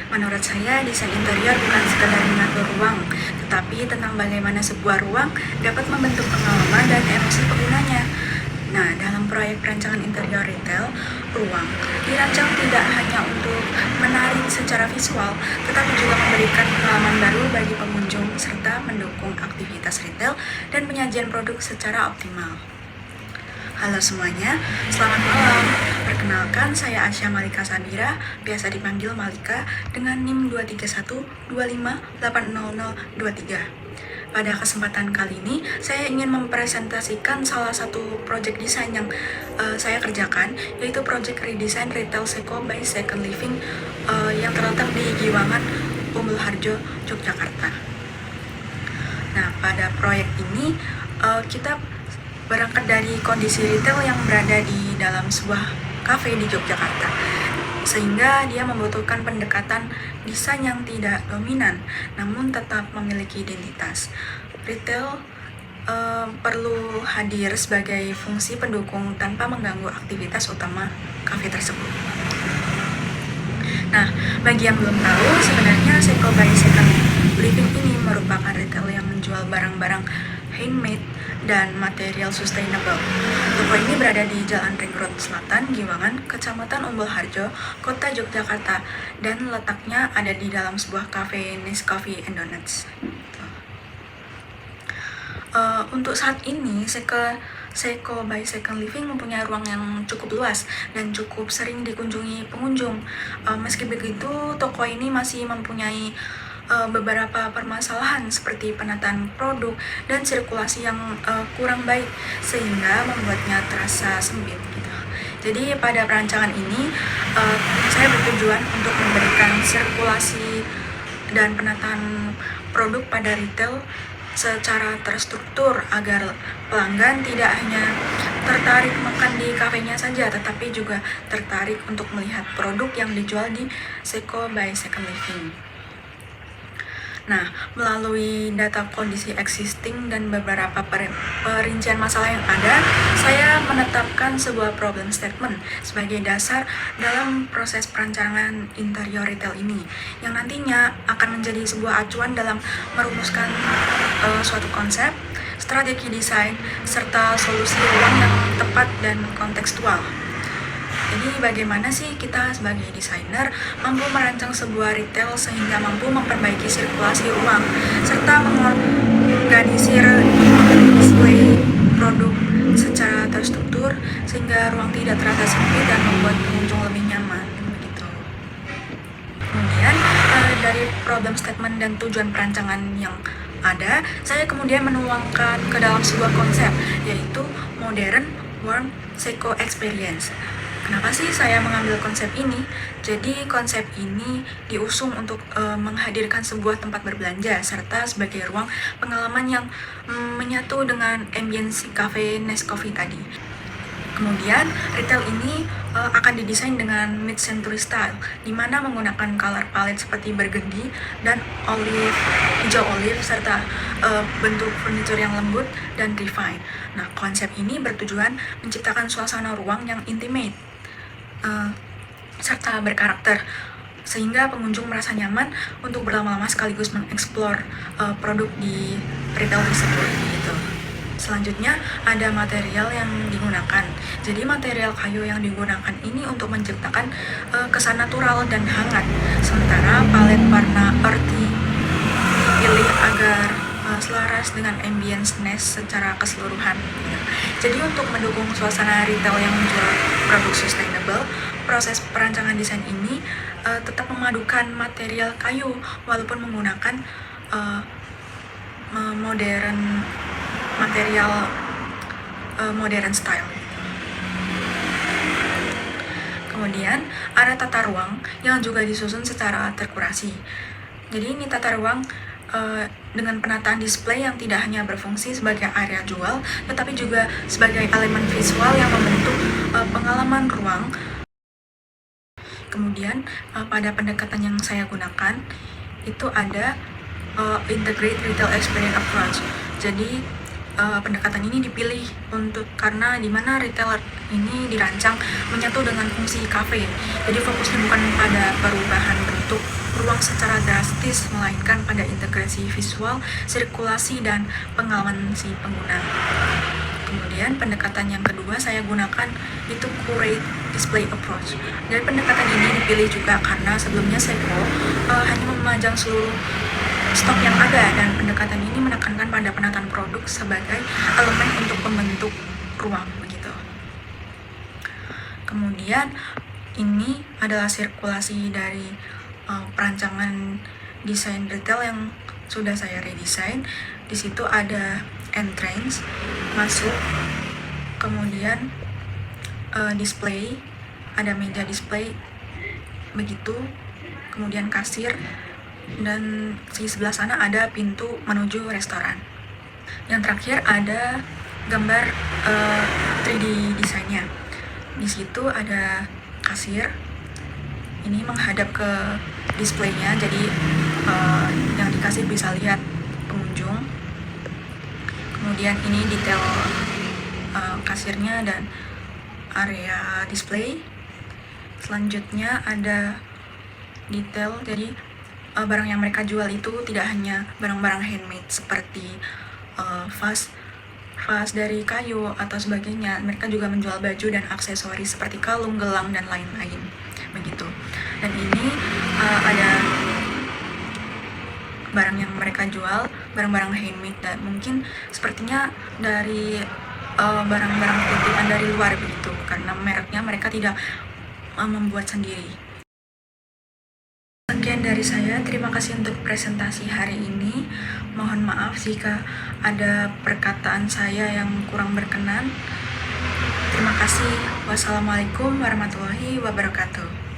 Menurut saya, desain interior bukan sekadar mengatur ruang, tetapi tentang bagaimana sebuah ruang dapat membentuk pengalaman dan emosi penggunanya. Nah, dalam proyek perancangan interior retail, ruang dirancang tidak hanya untuk menarik secara visual, tetapi juga memberikan pengalaman baru bagi pengunjung serta mendukung aktivitas retail dan penyajian produk secara optimal. Halo semuanya, selamat malam. Perkenalkan, saya Asya Malika Sabira, biasa dipanggil Malika, dengan NIM 23125800023. Pada kesempatan kali ini, saya ingin mempresentasikan salah satu proyek desain yang saya kerjakan, yaitu proyek redesign Retail Seko by Second Living yang terletak di Giwangan, Umbul Harjo, Yogyakarta. Nah, pada proyek ini kita berangkat dari kondisi retail yang berada di dalam sebuah kafe di Yogyakarta, sehingga dia membutuhkan pendekatan desain yang tidak dominan, namun tetap memiliki identitas. Retail perlu hadir sebagai fungsi pendukung tanpa mengganggu aktivitas utama kafe tersebut. Nah, bagi yang belum tahu, sebenarnya Seko by Second Living ini merupakan retail yang menjual barang-barang handmade dan material sustainable. Toko ini berada di Jalan Ring Road Selatan, Giwangan, Kecamatan Umbul Harjo, Kota Yogyakarta, dan letaknya ada di dalam sebuah cafe Nescafe and Donuts. Untuk saat ini, Seko by Second Living mempunyai ruang yang cukup luas dan cukup sering dikunjungi pengunjung. Meski begitu, toko ini masih mempunyai beberapa permasalahan seperti penataan produk dan sirkulasi yang kurang baik, sehingga membuatnya terasa sempit gitu. Jadi pada perancangan ini saya bertujuan untuk memberikan sirkulasi dan penataan produk pada retail secara terstruktur agar pelanggan tidak hanya tertarik makan di kafenya saja, tetapi juga tertarik untuk melihat produk yang dijual di Seko by Second Living. Nah, melalui data kondisi existing dan beberapa perincian masalah yang ada, saya menetapkan sebuah problem statement sebagai dasar dalam proses perancangan interior retail ini, yang nantinya akan menjadi sebuah acuan dalam merumuskan suatu konsep, strategi desain, serta solusi ruang yang tepat dan kontekstual. Jadi bagaimana sih kita sebagai desainer mampu merancang sebuah retail sehingga mampu memperbaiki sirkulasi ruang serta mengorganisir display produk secara terstruktur sehingga ruang tidak terasa sempit dan membuat pengunjung lebih nyaman begitu. Kemudian dari problem statement dan tujuan perancangan yang ada, saya kemudian menuangkan ke dalam sebuah konsep, yaitu Modern Warm Seko Experience. Kenapa sih saya mengambil konsep ini? Jadi konsep ini diusung untuk menghadirkan sebuah tempat berbelanja serta sebagai ruang pengalaman yang menyatu dengan ambience cafe Nescafe tadi. Kemudian retail ini akan didesain dengan mid-century style, di mana menggunakan color palette seperti burgundy dan hijau olive serta bentuk furniture yang lembut dan refined. Nah, konsep ini bertujuan menciptakan suasana ruang yang intimate serta berkarakter, sehingga pengunjung merasa nyaman untuk berlama-lama sekaligus mengeksplor produk di retail tersebut gitu. Selanjutnya ada material yang digunakan. Jadi material kayu yang digunakan ini untuk menciptakan kesan natural dan hangat, sementara palet warna earthy dipilih agar selaras dengan ambience nest secara keseluruhan. Jadi untuk mendukung suasana retail yang menjual produk sustainable, proses perancangan desain ini tetap memadukan material kayu walaupun menggunakan modern style. Kemudian ada tata ruang yang juga disusun secara terkurasi. Jadi ini tata ruang dengan penataan display yang tidak hanya berfungsi sebagai area jual, tetapi juga sebagai elemen visual yang membentuk pengalaman ruang. Kemudian pada pendekatan yang saya gunakan itu ada integrate retail experience approach. Jadi pendekatan ini dipilih karena di mana retailer ini dirancang menyatu dengan fungsi kafe. Jadi fokusnya bukan pada perubahan bentuk secara drastis, melainkan pada integrasi visual, sirkulasi, dan pengalaman si pengguna. Kemudian pendekatan yang kedua saya gunakan itu curate display approach. Dan pendekatan ini dipilih juga karena sebelumnya Seiko hanya memajang seluruh stok yang ada, dan pendekatan ini menekankan pada penataan produk sebagai elemen untuk membentuk ruang begitu. Kemudian ini adalah sirkulasi dari perancangan desain retail yang sudah saya redesign. Di situ ada entrance, masuk, kemudian display, ada meja display begitu, kemudian kasir, dan di sebelah sana ada pintu menuju restoran. Yang terakhir ada gambar 3D desainnya. Di situ ada kasir, ini menghadap ke displaynya, jadi yang di kasir bisa lihat pengunjung. Kemudian ini detail kasirnya dan area display. Selanjutnya ada detail, jadi barang yang mereka jual itu tidak hanya barang-barang handmade seperti vas dari kayu atau sebagainya. Mereka juga menjual baju dan aksesoris seperti kalung, gelang, dan lain-lain begitu. Dan ini ada barang yang mereka jual, barang-barang handmade, dan mungkin sepertinya dari barang-barang titipan dari luar begitu, karena mereknya mereka tidak membuat sendiri. Sekian dari saya, terima kasih untuk presentasi hari ini. Mohon maaf jika ada perkataan saya yang kurang berkenan. Terima kasih. Wassalamualaikum warahmatullahi wabarakatuh.